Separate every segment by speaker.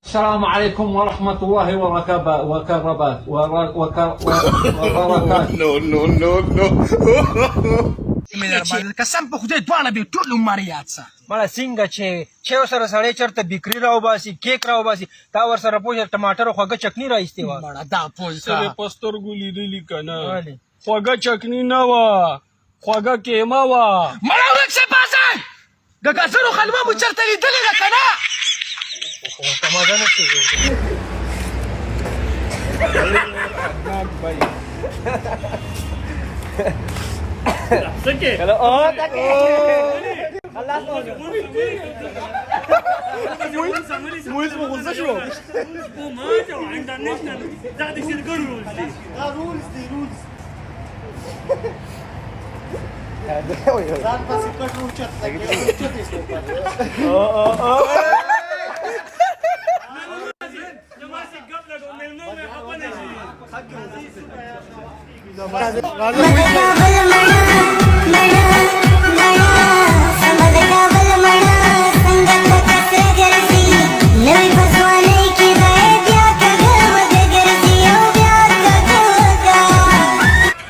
Speaker 1: السلام عليكم ورحمة الله وبركاته.
Speaker 2: قسم په خدای دواړه به ټول عمر یاد سه
Speaker 3: مړه څنګه چې سره سړی چېرته بیکري راوباسي کیک راوباسي تا ورسره پوه ټماټر خوږه چکني راایستې وه
Speaker 2: مړه دا پوز
Speaker 4: ته یې په سترګو لیدلي که نه خوږه چکني نه وه خوږه کیمه وه
Speaker 2: مړه ورک شه پاسه د ګازرو حلوا مو چېرته لیدلې ده که نه
Speaker 3: مزه نه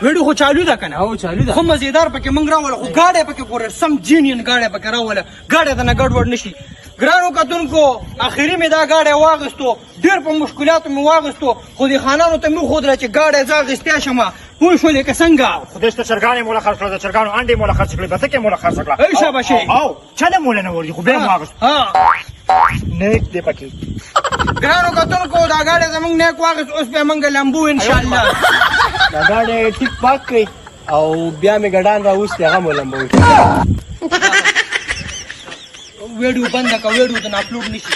Speaker 3: ویډیو خو چالو ده کنه او چالو ده خو مزیدار پکې مونږ راوله خو ګاډی پکې ګوره سم جینین ګاډی پکې راوله ګاډی ته نه ګډوډ نشي ګرانو کتونکو اخري مې دا ګاډی واغستو ډېر په مشکلاتو مې واغستو خو دې خانانو ته مې وښودله چې ګاډی زه اخیستی شمه پوه شولې که څنګه
Speaker 5: خدای شته چرګان یې موله خرڅ کړه د چرګانو انډې موله خرڅ کړې بتکې موله خرڅ کړه
Speaker 3: ای شاباشي
Speaker 5: او چا نه موله نه ورځي خو بیا مې واغست نیک دی پکې
Speaker 3: ګرانو کتونکو دا ګاډی زموږ نیک واغست اوس به موږ لمبو انشاءالله
Speaker 5: دا ګاډی ټیک پاک کړئ او بیا مې ګډان راوستې هغه مو لمبوي
Speaker 3: ویډیو بنده که ویډیو ته اپلوډ نشي